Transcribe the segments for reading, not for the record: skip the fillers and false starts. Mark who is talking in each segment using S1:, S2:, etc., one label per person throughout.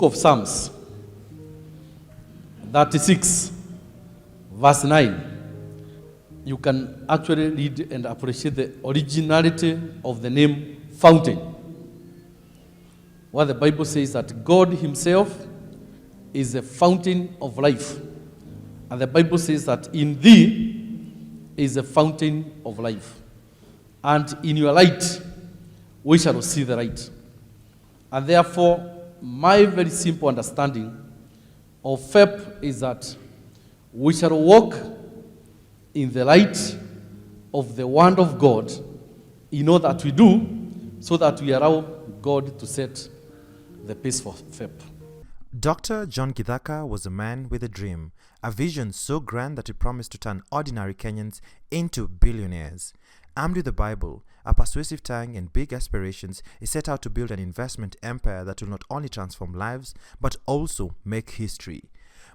S1: book of Psalms 36, verse 9, you can actually read and appreciate the originality of the name fountain. What the Bible says that God himself is a fountain of life. And the Bible says that in thee is a fountain of life. And in your light, we shall see the light. And therefore, my very simple understanding of FEP is that we shall walk in the light of the Word of God in all that we do, so that we allow God to set the pace for FEP.
S2: Dr. John Kithaka was a man with a dream, a vision so grand that he promised to turn ordinary Kenyans into billionaires. Armed with the Bible, a persuasive tongue, and big aspirations, he set out to build an investment empire that will not only transform lives, but also make history.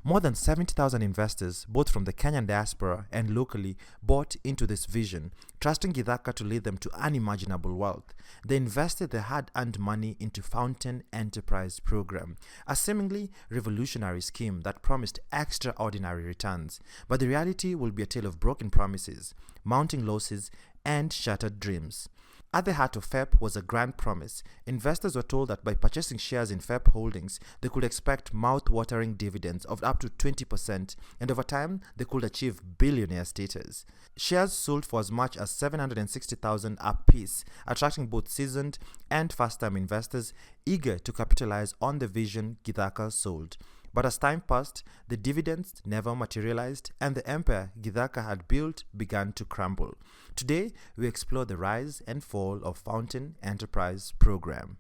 S2: More than 70,000 investors, both from the Kenyan diaspora and locally, bought into this vision, trusting Kithaka to lead them to unimaginable wealth. They invested their hard-earned money into Fountain Enterprise Program, a seemingly revolutionary scheme that promised extraordinary returns. But the reality will be a tale of broken promises, mounting losses, and shattered dreams. At the heart of FEP was a grand promise. Investors were told that by purchasing shares in FEP holdings, they could expect mouth-watering dividends of up to 20%, and over time, they could achieve billionaire status. Shares sold for as much as 760,000 apiece, attracting both seasoned and first-time investors eager to capitalize on the vision Kithaka sold. But as time passed, the dividends never materialized, and the empire Kithaka had built began to crumble. Today, we explore the rise and fall of Fountain Enterprise Program.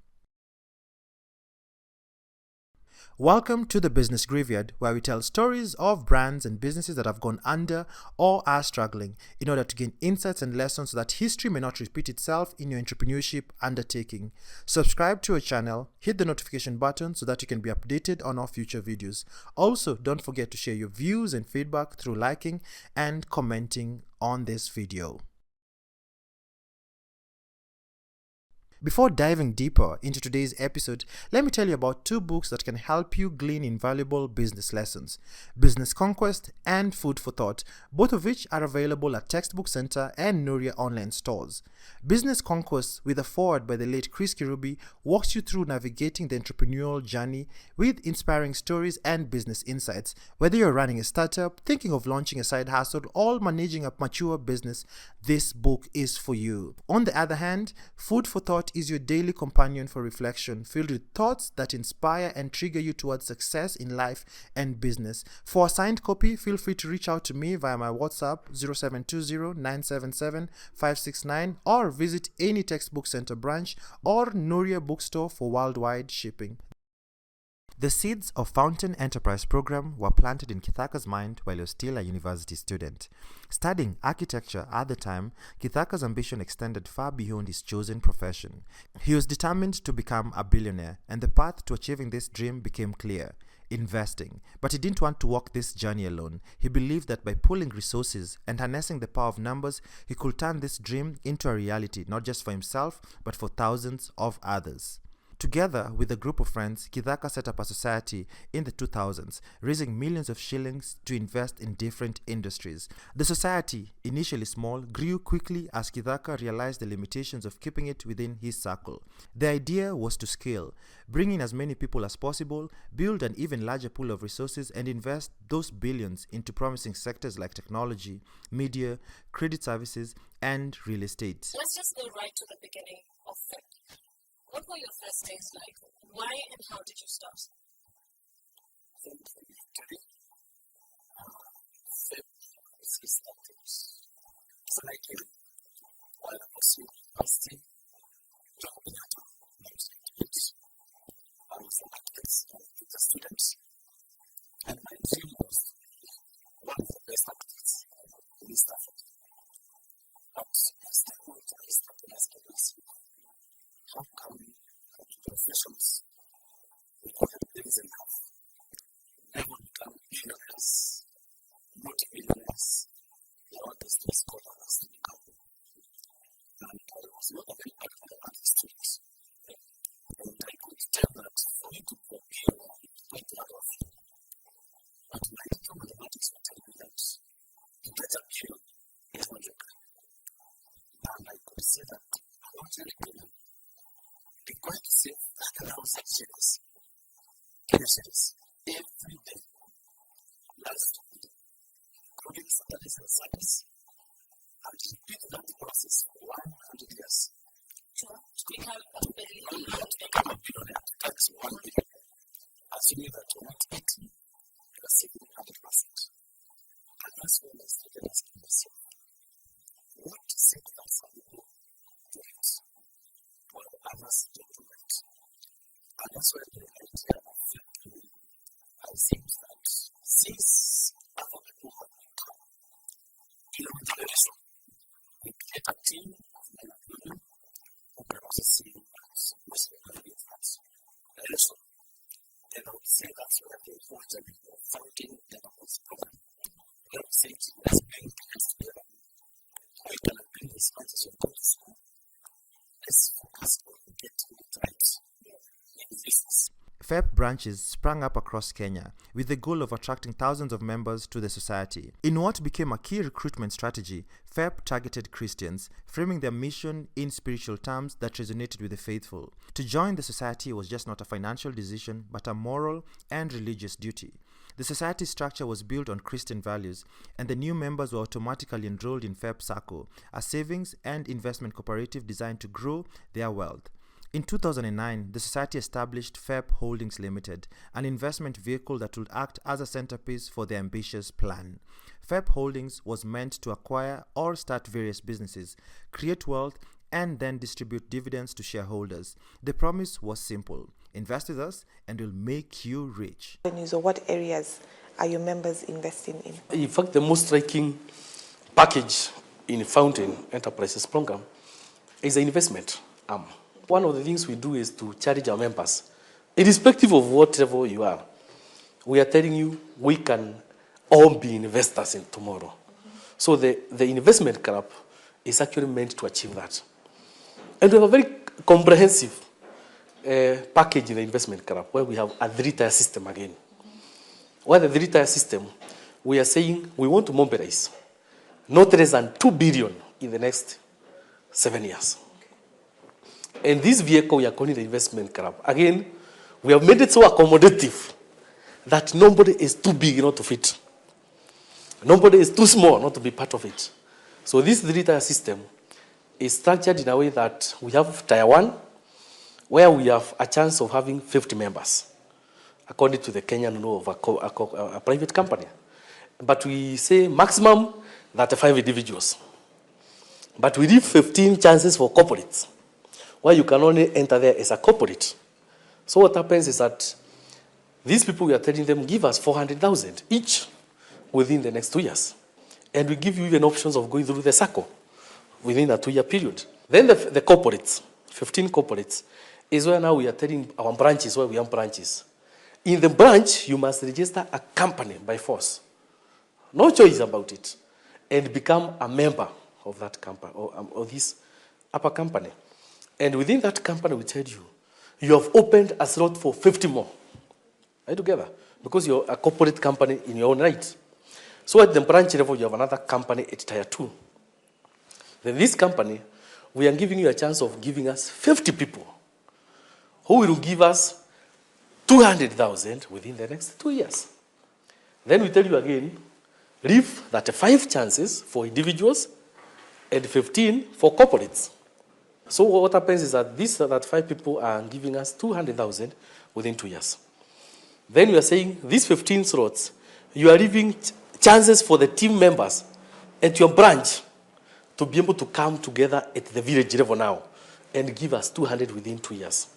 S2: Welcome to the Business Graveyard, where we tell stories of brands and businesses that have gone under or are struggling in order to gain insights and lessons so that history may not repeat itself in your entrepreneurship undertaking. Subscribe to our channel, hit the notification button so that you can be updated on our future videos. Also, don't forget to share your views and feedback through liking and commenting on this video. Before diving deeper into today's episode, let me tell you about two books that can help you glean invaluable business lessons: Business Conquest and Food for Thought, both of which are available at Textbook Center and Nuria online stores. Business Conquest, with a foreword by the late Chris Kirubi, walks you through navigating the entrepreneurial journey with inspiring stories and business insights. Whether you're running a startup, thinking of launching a side hustle, or managing a mature business, this book is for you. On the other hand, Food for Thought is your daily companion for reflection, filled with thoughts that inspire and trigger you towards success in life and business. For a signed copy, feel free to reach out to me via my WhatsApp 0720-977-569 or visit any Textbook Center branch or Nuria bookstore for worldwide shipping. The seeds of Fountain Enterprise Program were planted in Kithaka's mind while he was still a university student. Studying architecture at the time, Kithaka's ambition extended far beyond his chosen profession. He was determined to become a billionaire, and the path to achieving this dream became clear: investing. But he didn't want to walk this journey alone. He believed that by pooling resources and harnessing the power of numbers, he could turn this dream into a reality, not just for himself, but for thousands of others. Together with a group of friends, Kithaka set up a society in the 2000s, raising millions of shillings to invest in different industries. The society, initially small, grew quickly as Kithaka realized the limitations of keeping it within his circle. The idea was to scale, bring in as many people as possible, build an even larger pool of resources, and invest those billions into promising sectors like technology, media, credit services, and real estate.
S3: Let's just go right to the beginning of FEP. What were your first days like? Why and how did you start?
S4: FEP is started. So like while I was in university, jumping out of music kids, I was an artist and a student. And my dream was one of the best artists in East Africa. But as time went on, I started asking myself, how come professions we call them things enough never become billionaires, multi-billionaires? They always just call us to become. And I was not a very art student. And I could tell that for you to go beyond say that I'm not telling you, they're going to save 1,000 shillings, Kenya shillings, every day, last week, including Saturdays and Sundays, and repeat that process for 100 years.
S3: To become a
S4: billionaire, that's 1 billion. Assuming that you're not 80, you're saving 100%. And that's when I started asking myself, what to say that some people do it, while others don't do it. And that's why the idea of FEP seems that since other people have become below generation, we create a team of men and women who can also see as missionary influence. Also, then I would say that's where the importance of founding the Lord's program. I would say let's bring hands together. We can bring as much as you're going to school. Let's focus on getting it right in business.
S2: FEP branches sprang up across Kenya with the goal of attracting thousands of members to the society. In what became a key recruitment strategy, FEP targeted Christians, framing their mission in spiritual terms that resonated with the faithful. To join the society was just not a financial decision, but a moral and religious duty. The society structure was built on Christian values, and the new members were automatically enrolled in FEP SACCO, a savings and investment cooperative designed to grow their wealth. In 2009, the society established FEP Holdings Limited, an investment vehicle that would act as a centerpiece for their ambitious plan. FEP Holdings was meant to acquire or start various businesses, create wealth, and then distribute dividends to shareholders. The promise was simple: invest with us and we'll make you rich.
S5: So what areas are your members investing in?
S1: In fact, the most striking package in Fountain Enterprises program is the investment arm. One of the things we do is to charge our members, irrespective of what level you are. We are telling you we can all be investors in tomorrow. So the investment club is actually meant to achieve that. And we have a very comprehensive package in the investment club where we have a 3-tier system again. Where the 3-tier system, we are saying we want to mobilize not less than 2 billion in the next 7 years. And this vehicle we are calling the investment club. Again, we have made it so accommodative that nobody is too big not to fit. Nobody is too small not to be part of it. So this 3-tier system is structured in a way that we have tier 1, where we have a chance of having 50 members, according to the Kenyan law of a private company. But we say maximum 35 individuals. But we leave 15 chances for corporates, where you can only enter there as a corporate. So what happens is that these people, we are telling them, give us 400,000 each within the next 2 years. And we give you even options of going through the SACCO within a 2-year period. Then the corporates, 15 corporates, is where now we are telling our branches, where we have branches. In the branch, you must register a company by force. No choice about it. And become a member of that company, or this upper company. And within that company, we tell you, you have opened a slot for 50 more. Are you together? Because you're a corporate company in your own right. So at the branch level, you have another company at tier 2. Then this company, we are giving you a chance of giving us 50 people who will give us 200,000 within the next 2 years. Then we tell you again, leave that 5 chances for individuals and 15 for corporates. So what happens is that 5 people are giving us 200,000 within 2 years. Then we are saying these 15 slots, you are leaving chances for the team members at your branch to be able to come together at the village level now and give us 200 within 2 years.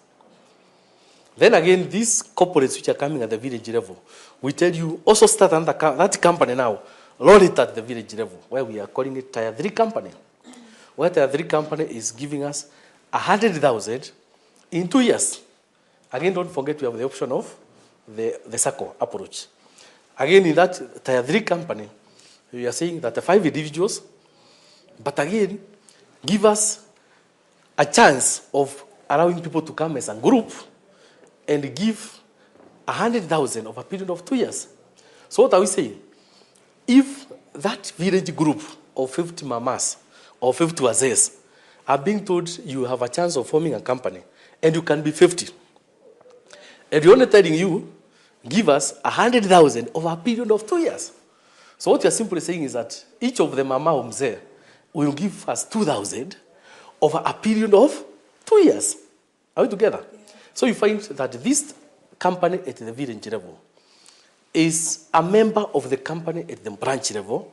S1: Then again, these corporates which are coming at the village level, we tell you also start that company now, load it at the village level, where we are calling it tier 3 company. Where tier 3 company is giving us 100,000 in 2 years. Again, don't forget we have the option of the SACCO approach. Again, in that tier 3 company, we are saying that the 5 individuals, but again, give us a chance of allowing people to come as a group and give 100,000 over a period of 2 years. So what are we saying? If that village group of 50 mamas or 50 wazes are being told you have a chance of forming a company and you can be 50. And we're only telling you, give us 100,000 over a period of 2 years. So what you're simply saying is that each of the mama mzee will give us 2,000 over a period of 2 years. Are we together? Yeah. So you find that this company at the village level is a member of the company at the branch level,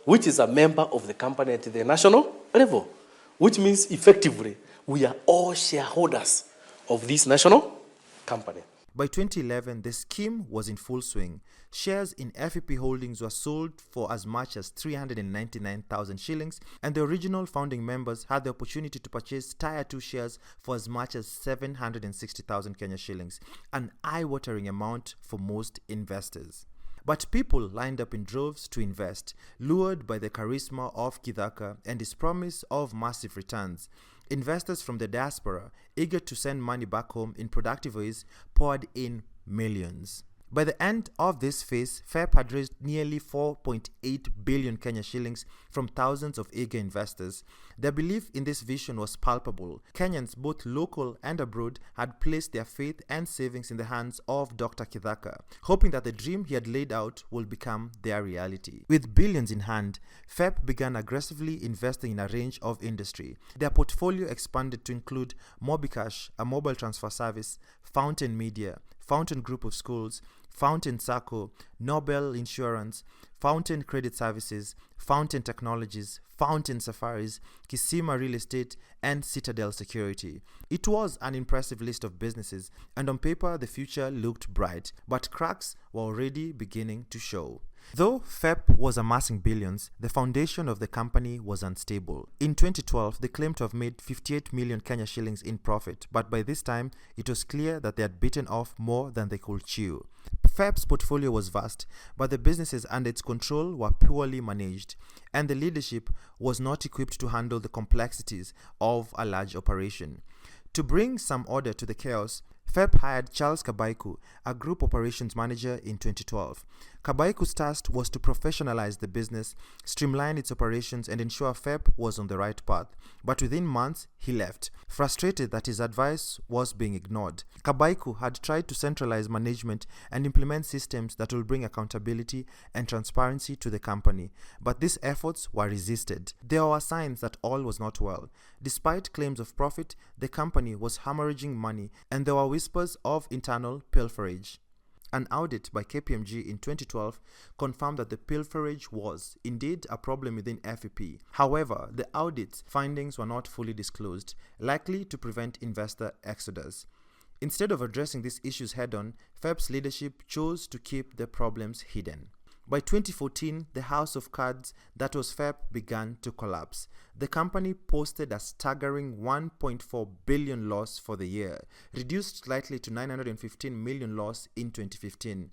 S1: which is a member of the company at the national level, which means effectively we are all shareholders of this national company.
S2: By 2011, the scheme was in full swing. Shares in FEP holdings were sold for as much as 399,000 shillings, and the original founding members had the opportunity to purchase Tier 2 shares for as much as 760,000 Kenya shillings, an eye-watering amount for most investors. But people lined up in droves to invest, lured by the charisma of Kithaka and his promise of massive returns. Investors from the diaspora, eager to send money back home in productive ways, poured in millions. By the end of this phase, FEP had raised nearly 4.8 billion Kenya shillings from thousands of eager investors. Their belief in this vision was palpable. Kenyans, both local and abroad, had placed their faith and savings in the hands of Dr. Kithaka, hoping that the dream he had laid out would become their reality. With billions in hand, FEP began aggressively investing in a range of industry. Their portfolio expanded to include Mobikash, a mobile transfer service, Fountain Media, Fountain Group of Schools, Fountain Sacco, Nobel Insurance, Fountain Credit Services, Fountain Technologies, Fountain Safaris, Kisima Real Estate, and Citadel Security. It was an impressive list of businesses, and on paper the future looked bright, but cracks were already beginning to show. Though FEP was amassing billions, the foundation of the company was unstable. In 2012, they claimed to have made 58 million Kenya shillings in profit, but by this time, it was clear that they had bitten off more than they could chew. FEP's portfolio was vast, but the businesses under its control were poorly managed, and the leadership was not equipped to handle the complexities of a large operation. To bring some order to the chaos, FEP hired Charles Kabaiku, a group operations manager, in 2012. Kabaiku's task was to professionalize the business, streamline its operations, and ensure FEP was on the right path. But within months, he left, frustrated that his advice was being ignored. Kabaiku had tried to centralize management and implement systems that will bring accountability and transparency to the company, but these efforts were resisted. There were signs that all was not well. Despite claims of profit, the company was hemorrhaging money, and there were whispers of internal pilferage. An audit by KPMG in 2012 confirmed that the pilferage was indeed a problem within FEP. However, the audit's findings were not fully disclosed, likely to prevent investor exodus. Instead of addressing these issues head-on, FEP's leadership chose to keep the problems hidden. By 2014, the house of cards that was FEP began to collapse. The company posted a staggering 1.4 billion loss for the year, reduced slightly to 915 million loss in 2015.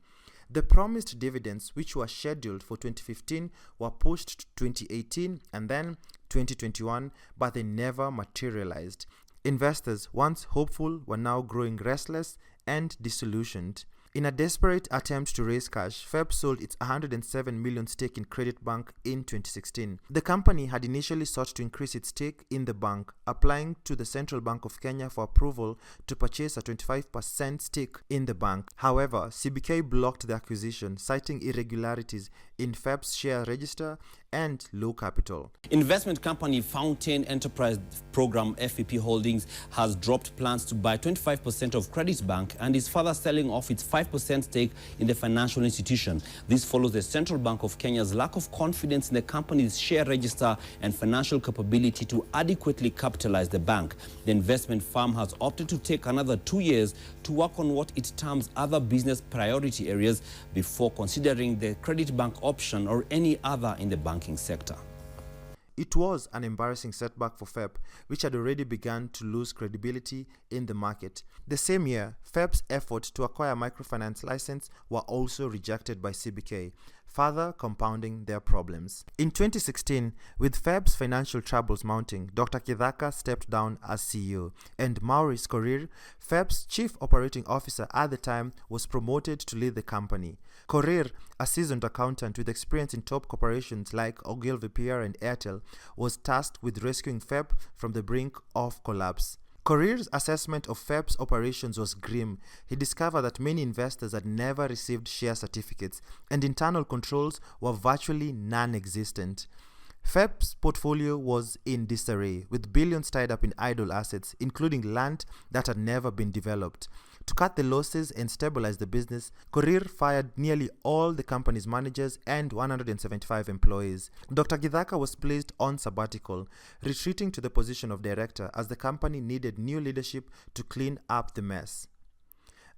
S2: The promised dividends, which were scheduled for 2015, were pushed to 2018 and then 2021, but they never materialized. Investors, once hopeful, were now growing restless and disillusioned. In a desperate attempt to raise cash, FEP sold its 107 million stake in Credit Bank in 2016. The company had initially sought to increase its stake in the bank, applying to the Central Bank of Kenya for approval to purchase a 25% stake in the bank. However, CBK blocked the acquisition, citing irregularities in FEP's share register and low capital.
S6: Investment company Fountain Enterprise Program FEP Holdings has dropped plans to buy 25% of Credit Bank and is further selling off its 5% stake in the financial institution. This follows the Central Bank of Kenya's lack of confidence in the company's share register and financial capability to adequately capitalize the bank. The investment firm has opted to take another 2 years to work on what it terms other business priority areas before considering the Credit Bank option or any other in the banking sector.
S2: It was an embarrassing setback for FEP, which had already begun to lose credibility in the market. The same year, FEP's efforts to acquire a microfinance license were also rejected by CBK. further compounding their problems. In 2016, with FEP's financial troubles mounting, Dr. Kithaka stepped down as CEO, and Maurice Korir, FEP's chief operating officer at the time, was promoted to lead the company. Korir, a seasoned accountant with experience in top corporations like Ogilvy PR and Airtel, was tasked with rescuing FEP from the brink of collapse. Korir's assessment of FEP's operations was grim. He discovered that many investors had never received share certificates, and internal controls were virtually non-existent. FEP's portfolio was in disarray, with billions tied up in idle assets, including land that had never been developed. To cut the losses and stabilize the business, Korir fired nearly all the company's managers and 175 employees. Dr. Kithaka was placed on sabbatical, retreating to the position of director as the company needed new leadership to clean up the mess.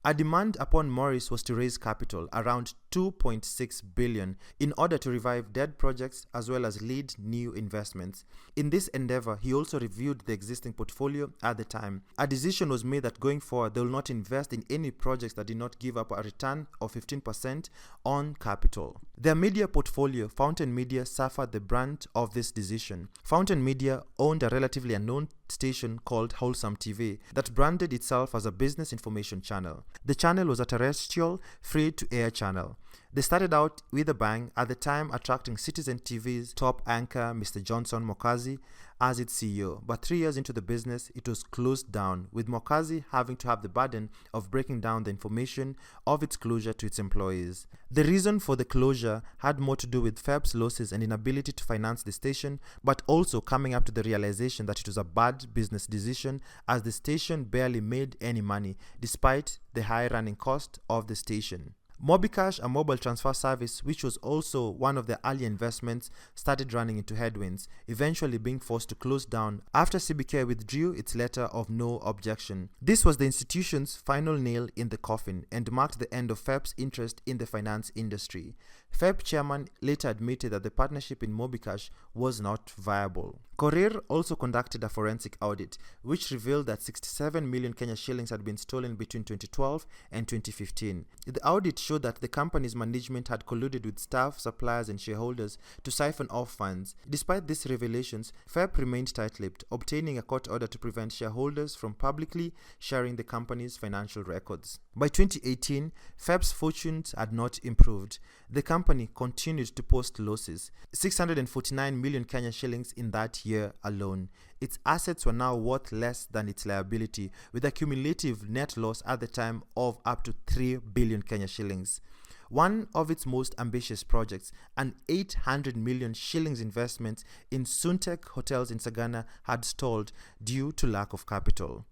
S2: A demand upon Maurice was to raise capital, around 2.6 billion, in order to revive dead projects as well as lead new investments. In this endeavor, he also reviewed the existing portfolio at the time. A decision was made that going forward, they will not invest in any projects that did not give up a return of 15% on capital. Their media portfolio, Fountain Media, suffered the brunt of this decision. Fountain Media owned a relatively unknown station called Wholesome TV that branded itself as a business information channel. The channel was a terrestrial, free-to-air channel. They started out with a bang, at the time attracting Citizen TV's top anchor, Mr. Johnson Mokazi, as its CEO. But 3 years into the business, it was closed down, with Mokazi having to have the burden of breaking down the information of its closure to its employees. The reason for the closure had more to do with FEP's losses and inability to finance the station, but also coming up to the realization that it was a bad business decision, as the station barely made any money, despite the high running cost of the station. Mobicash, a mobile transfer service which was also one of the early investments, started running into headwinds, eventually being forced to close down after CBK withdrew its letter of no objection. This was the institution's final nail in the coffin and marked the end of FEP's interest in the finance industry. FEP chairman later admitted that the partnership in Mobicash was not viable. Korir also conducted a forensic audit, which revealed that 67 million Kenya shillings had been stolen between 2012 and 2015. The audit showed that the company's management had colluded with staff, suppliers, and shareholders to siphon off funds. Despite these revelations, FEP remained tight-lipped, obtaining a court order to prevent shareholders from publicly sharing the company's financial records. By 2018, FEP's fortunes had not improved. The company continued to post losses, 649 million Kenya shillings in that year alone. Its assets were now worth less than its liability, with a cumulative net loss at the time of up to 3 billion Kenya shillings. One of its most ambitious projects, an 800 million shillings investment in Suntek hotels in Sagana, had stalled due to lack of capital.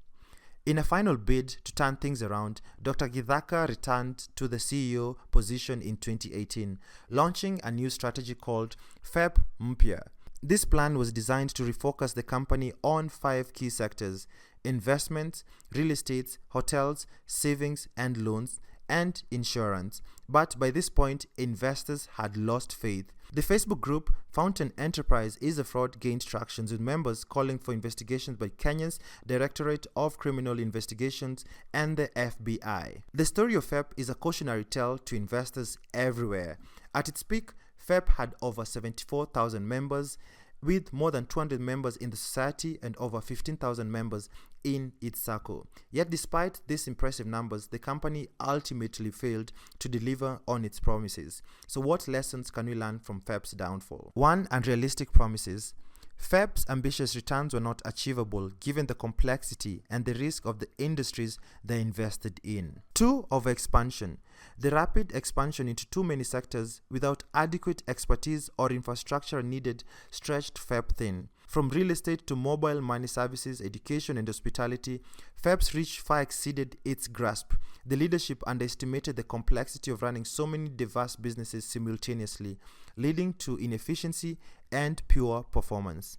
S2: In a final bid to turn things around, Dr. Kithaka returned to the CEO position in 2018, launching a new strategy called FEP Mpya. This plan was designed to refocus the company on 5 key sectors: investments, real estate, hotels, savings and loans, and insurance. But by this point, investors had lost faith. The Facebook group Fountain Enterprise is a fraud gained traction, with members calling for investigations by Kenya's Directorate of Criminal Investigations and the FBI. The story of FEP is a cautionary tale to investors everywhere. At its peak, FEP had over 74,000 members, with more than 200 members in the society and over 15,000 members in its circle. Yet despite these impressive numbers, the company ultimately failed to deliver on its promises. So what lessons can we learn from FEP's downfall? 1. Unrealistic promises. FEP's ambitious returns were not achievable given the complexity and the risk of the industries they invested in. 2. Overexpansion. The rapid expansion into too many sectors without adequate expertise or infrastructure needed stretched FEP thin. From real estate to mobile money services, education and hospitality, FEP's reach far exceeded its grasp. The leadership underestimated the complexity of running so many diverse businesses simultaneously, leading to inefficiency and poor performance.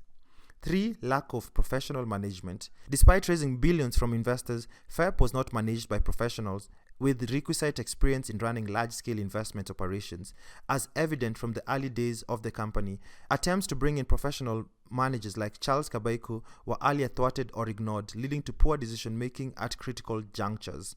S2: 3. Lack of professional management. Despite raising billions from investors, FEP was not managed by professionals with requisite experience in running large-scale investment operations. As evident from the early days of the company, attempts to bring in professional managers like Charles Kabaiku were earlier thwarted or ignored, leading to poor decision-making at critical junctures.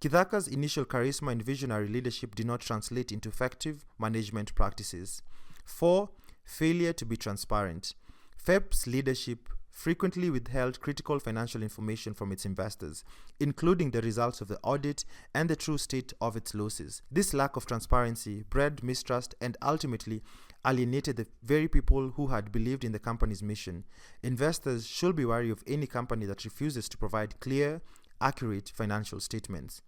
S2: Kithaka's initial charisma and visionary leadership did not translate into effective management practices. 4. Failure to be transparent. FEP's leadership frequently withheld critical financial information from its investors, including the results of the audit and the true state of its losses. This lack of transparency bred mistrust and ultimately alienated the very people who had believed in the company's mission. Investors should be wary of any company that refuses to provide clear, accurate financial statements.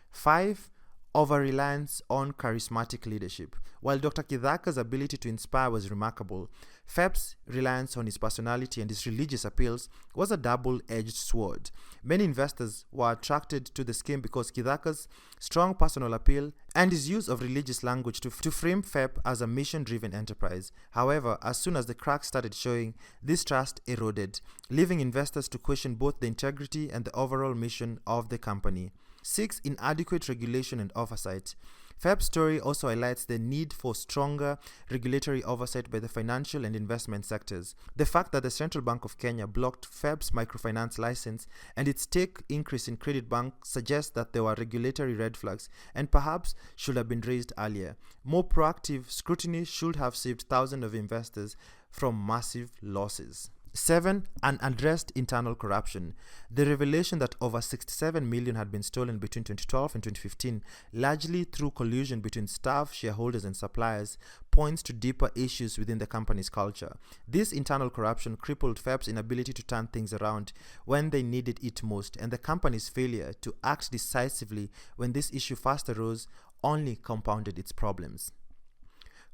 S2: 5. Over-reliance on charismatic leadership. While Dr. Kithaka's ability to inspire was remarkable, FEP's reliance on his personality and his religious appeals was a double-edged sword. Many investors were attracted to the scheme because Kithaka's strong personal appeal and his use of religious language to frame FEP as a mission-driven enterprise. However, as soon as the cracks started showing, this trust eroded, leaving investors to question both the integrity and the overall mission of the company. 6. Inadequate regulation and oversight. FEP's story also highlights the need for stronger regulatory oversight by the financial and investment sectors. The fact that the Central Bank of Kenya blocked FEP's microfinance license and its stake increase in Credit Bank suggests that there were regulatory red flags and perhaps should have been raised earlier. More proactive scrutiny should have saved thousands of investors from massive losses. 7. Unaddressed internal corruption. The revelation that over 67 million had been stolen between 2012 and 2015, largely through collusion between staff, shareholders, and suppliers, points to deeper issues within the company's culture. This internal corruption crippled FEP's inability to turn things around when they needed it most, and the company's failure to act decisively when this issue first arose only compounded its problems.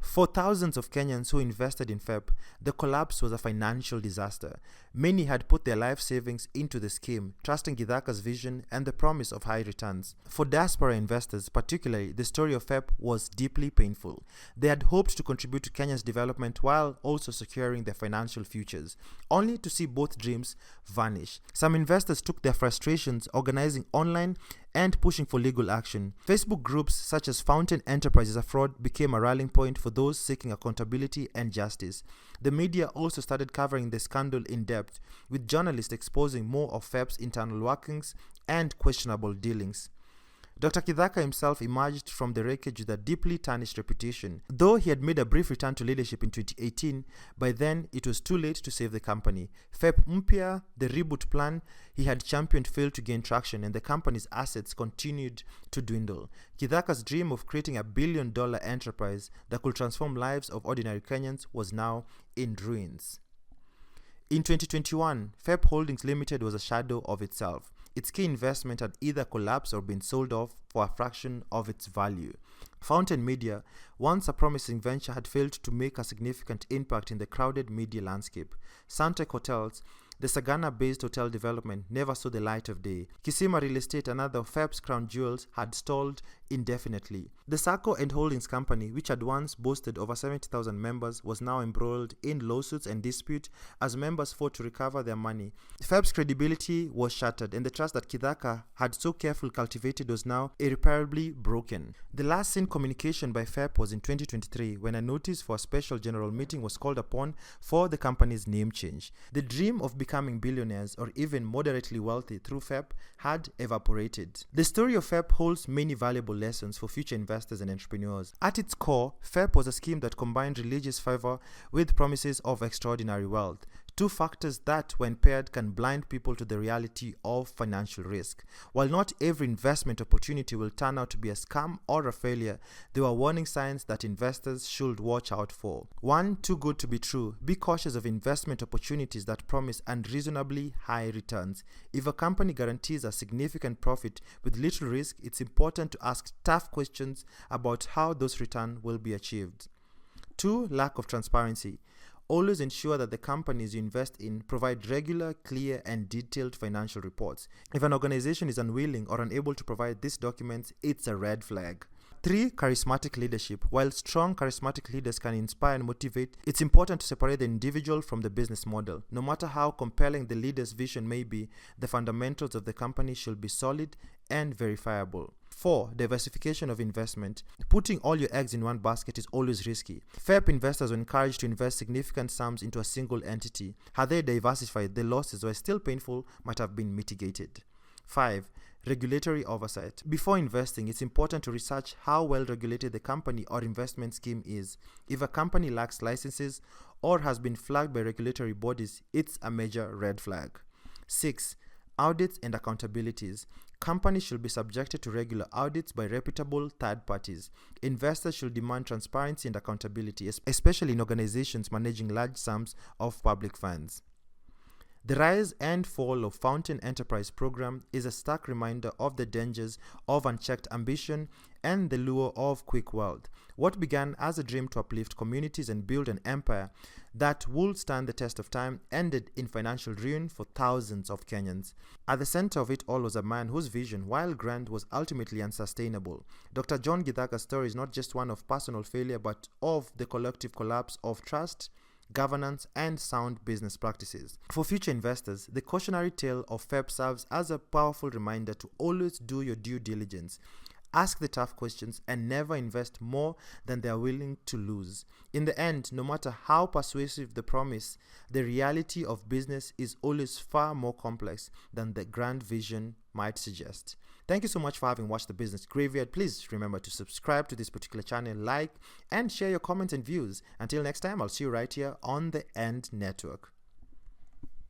S2: For thousands of Kenyans who invested in FEP, the collapse was a financial disaster. Many had put their life savings into the scheme, trusting Kithaka's vision and the promise of high returns. For diaspora investors, particularly, the story of FEP was deeply painful. They had hoped to contribute to Kenya's development while also securing their financial futures, only to see both dreams vanish. Some investors took their frustrations organizing online and pushing for legal action. Facebook groups such as Fountain Enterprises a Fraud became a rallying point for those seeking accountability and justice. The media also started covering the scandal in depth, with journalists exposing more of FEP's internal workings and questionable dealings. Dr. Kithaka himself emerged from the wreckage with a deeply tarnished reputation. Though he had made a brief return to leadership in 2018, by then it was too late to save the company. FEP Mpya, the reboot plan he had championed, failed to gain traction and the company's assets continued to dwindle. Kithaka's dream of creating a billion-dollar enterprise that could transform lives of ordinary Kenyans was now in ruins. In 2021, FEP Holdings Limited was a shadow of itself. Its key investment had either collapsed or been sold off for a fraction of its value. Fountain Media, once a promising venture, had failed to make a significant impact in the crowded media landscape. Suntec Hotels, the Sagana-based hotel development, never saw the light of day. Kisima Real Estate, another of FEP's crown jewels, had stalled indefinitely. The Sacco and Holdings Company, which had once boasted over 70,000 members, was now embroiled in lawsuits and dispute as members fought to recover their money. FEP's credibility was shattered, and the trust that Kithaka had so carefully cultivated was now irreparably broken. The last seen communication by FEP was in 2023, when a notice for a special general meeting was called upon for the company's name change. The dream of becoming billionaires or even moderately wealthy through FEP had evaporated. The story of FEP holds many valuable lessons for future investors and entrepreneurs. At its core, FEP was a scheme that combined religious fervor with promises of extraordinary wealth. Two factors that, when paired, can blind people to the reality of financial risk. While not every investment opportunity will turn out to be a scam or a failure, there were warning signs that investors should watch out for. 1. Too good to be true. Be cautious of investment opportunities that promise unreasonably high returns. If a company guarantees a significant profit with little risk, it's important to ask tough questions about how those returns will be achieved. 2. Lack of transparency. Always ensure that the companies you invest in provide regular, clear, and detailed financial reports. If an organization is unwilling or unable to provide these documents, it's a red flag. 3. Charismatic leadership. While strong charismatic leaders can inspire and motivate, it's important to separate the individual from the business model. No matter how compelling the leader's vision may be, the fundamentals of the company should be solid and verifiable. 4. Diversification of investment. Putting all your eggs in one basket is always risky. FEP investors were encouraged to invest significant sums into a single entity. Had they diversified, the losses, while still painful, might have been mitigated. 5. Regulatory oversight. Before investing, it's important to research how well regulated the company or investment scheme is. If a company lacks licenses or has been flagged by regulatory bodies, it's a major red flag. 6. Audits and accountabilities. Companies should be subjected to regular audits by reputable third parties. Investors should demand transparency and accountability, especially in organizations managing large sums of public funds. The rise and fall of Fountain Enterprise Program is a stark reminder of the dangers of unchecked ambition and the lure of quick wealth. What began as a dream to uplift communities and build an empire that would stand the test of time ended in financial ruin for thousands of Kenyans. At the center of it all was a man whose vision, while grand, was ultimately unsustainable. Dr. John Kithaka's story is not just one of personal failure, but of the collective collapse of trust, governance, and sound business practices. For future investors, the cautionary tale of FEP serves as a powerful reminder to always do your due diligence, ask the tough questions, and never invest more than they are willing to lose. In the end, no matter how persuasive the promise, the reality of business is always far more complex than the grand vision might suggest. Thank you so much for having watched The Business Graveyard. Please remember to subscribe to this particular channel, like, and share your comments and views. Until next time, I'll see you right here on the End Network.